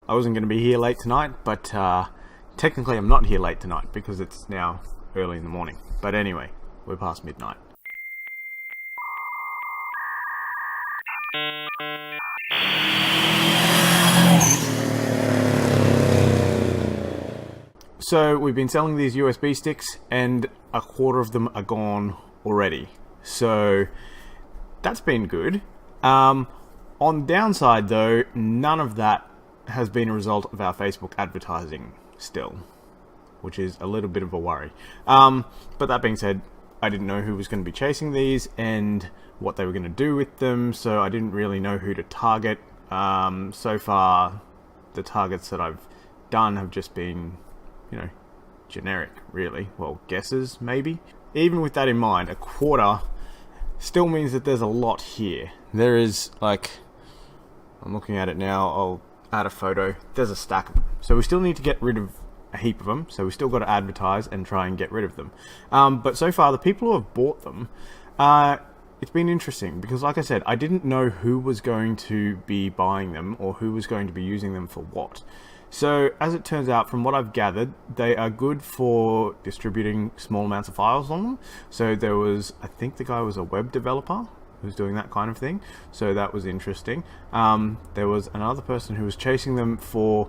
I wasn't going to be here late tonight, but technically I'm not here late tonight because it's now early in the morning. But anyway, we're past midnight. So we've been selling these USB sticks and a quarter of them are gone already. So that's been good. On downside though, none of that has been a result of our Facebook advertising still, which is a little bit of a worry. But that being said, I didn't know who was going to be chasing these and what they were going to do with them, so I didn't really know who to target. So far, the targets that I've done have just been, generic, really. Well, guesses, maybe. Even with that in mind, a quarter still means that there's a lot here. There is, I'm looking at it now, I'll add a photo. There's a stack of them. So we still need to get rid of a heap of them, so we still got to advertise and try and get rid of them. But so far, the people who have bought them, it's been interesting, because like I said, I didn't know who was going to be buying them, or who was going to be using them for what. So, as it turns out, from what I've gathered, they are good for distributing small amounts of files on them. So there was, I think the guy was a web developer who was doing that kind of thing. So that was interesting. There was another person who was chasing them for,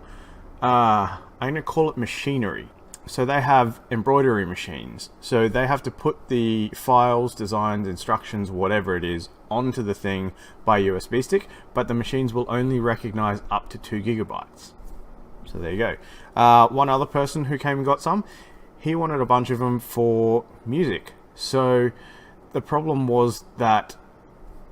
I'm going to call it machinery. So they have embroidery machines. So they have to put the files, designs, instructions, whatever it is, onto the thing by USB stick, but the machines will only recognize up to 2 gigabytes. So there you go. One other person who came and got some, he wanted a bunch of them for music. So the problem was that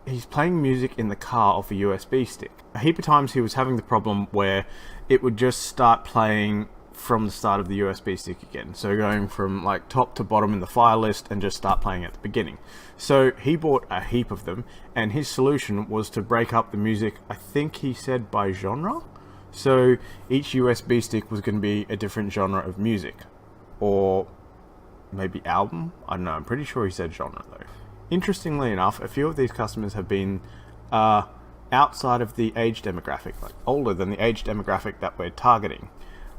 he's playing music in the car off a USB stick. A heap of times he was having the problem where it would just start playing from the start of the USB stick again. So going from top to bottom in the file list and just start playing at the beginning. So he bought a heap of them, and his solution was to break up the music, I think he said by genre. So each USB stick was going to be a different genre of music, or maybe album. I don't know, I'm pretty sure he said genre though. Interestingly enough, a few of these customers have been outside of the age demographic, older than the age demographic that we're targeting.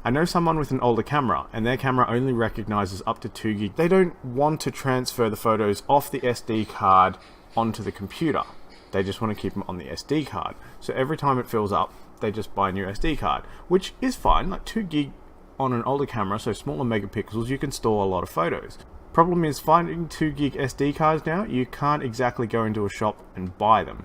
I know someone with an older camera, and their camera only recognizes up to 2 gig. They don't want to transfer the photos off the SD card onto the computer. They just want to keep them on the SD card. So every time it fills up, they just buy a new SD card, which is fine. 2 gig on an older camera, so smaller megapixels, you can store a lot of photos. Problem is, finding 2 gig SD cards now, you can't exactly go into a shop and buy them.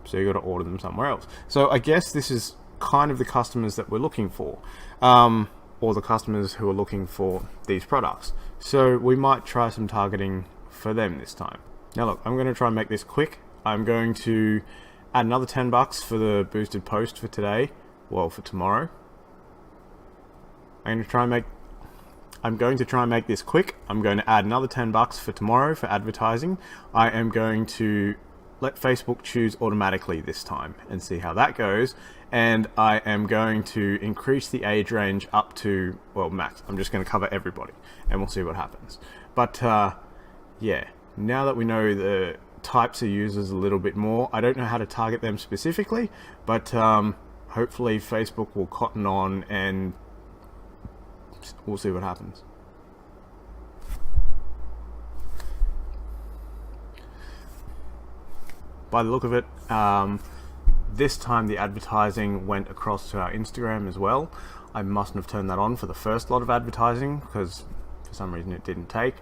So you got to order them somewhere else. So I guess this is kind of the customers that we're looking for, or the customers who are looking for these products. So we might try some targeting for them this time. Now look, I'm going to try and make this quick. I'm going to add another $10 for the boosted post for today. Well, for tomorrow. I'm going to try and make this quick. I'm going to add another $10 for tomorrow for advertising. I am going to let Facebook choose automatically this time and see how that goes. And I am going to increase the age range up to, well, max. I'm just going to cover everybody and we'll see what happens. But yeah, now that we know the types of users a little bit more, I don't know how to target them specifically, but hopefully Facebook will cotton on and we'll see what happens. By the look of it, this time the advertising went across to our Instagram as well. I mustn't have turned that on for the first lot of advertising because for some reason it didn't take.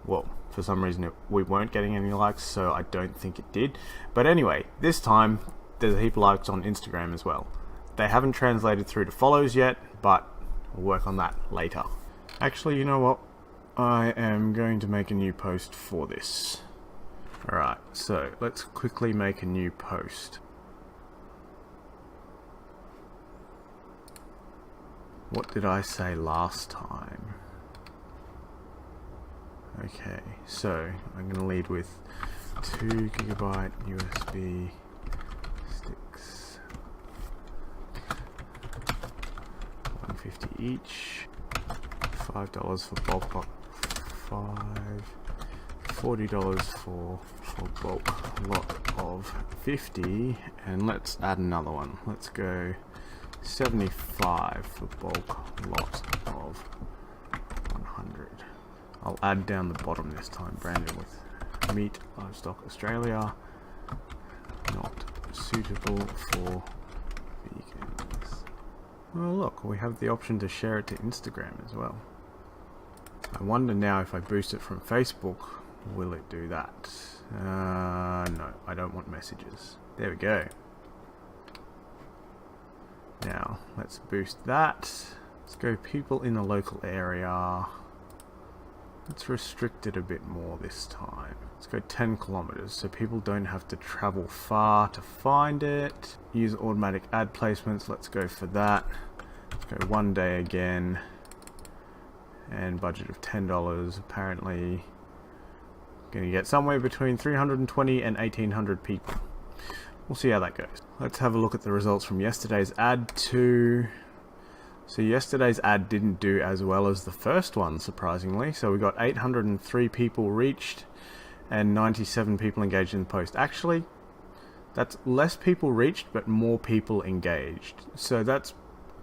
Well, for some reason we weren't getting any likes, so I don't think it did. But anyway, this time there's a heap of likes on Instagram as well. They haven't translated through to follows yet, but we'll work on that later. Actually, you know what? I am going to make a new post for this. Alright, so let's quickly make a new post. What did I say last time? Okay, so I'm going to lead with 2 gigabyte USB sticks, 150 each, $5 for bulk box 5, $40 for bulk lot of 50, and let's add another one. Let's go 75 for bulk lot of 100. I'll add down the bottom this time, branded with Meat Livestock Australia, not suitable for vegans. Well, look, we have the option to share it to Instagram as well. I wonder now if I boost it from Facebook, will it do that? No, I don't want messages. There we go. Now, let's boost that. Let's go people in the local area. Let's restrict it a bit more this time. Let's go 10 kilometers so people don't have to travel far to find it. Use automatic ad placements. Let's go for that. Let's go 1 day again. And budget of $10. Apparently, going to get somewhere between 320 and 1,800 people. We'll see how that goes. Let's have a look at the results from yesterday's ad too. So yesterday's ad didn't do as well as the first one, surprisingly. So we got 803 people reached and 97 people engaged in the post. Actually, that's less people reached but more people engaged. So that's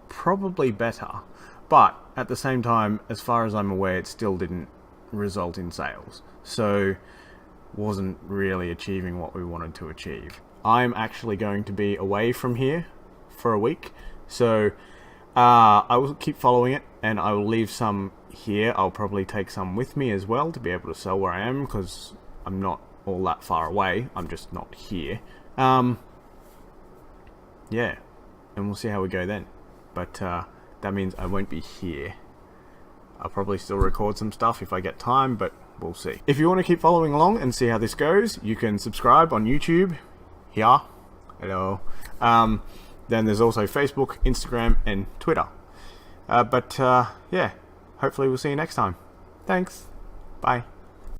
probably better. But at the same time, as far as I'm aware, it still didn't result in sales. So wasn't really achieving what we wanted to achieve. I'm actually going to be away from here for a week. So I will keep following it, and I will leave some here. I'll probably take some with me as well to be able to sell where I am, because I'm not all that far away. I'm just not here. Yeah, and we'll see how we go then. But that means I won't be here. I'll probably still record some stuff if I get time, but we'll see. If you want to keep following along and see how this goes, you can subscribe on YouTube. Here. Hello. Then there's also Facebook, Instagram, and Twitter. Yeah, hopefully we'll see you next time. Thanks. Bye.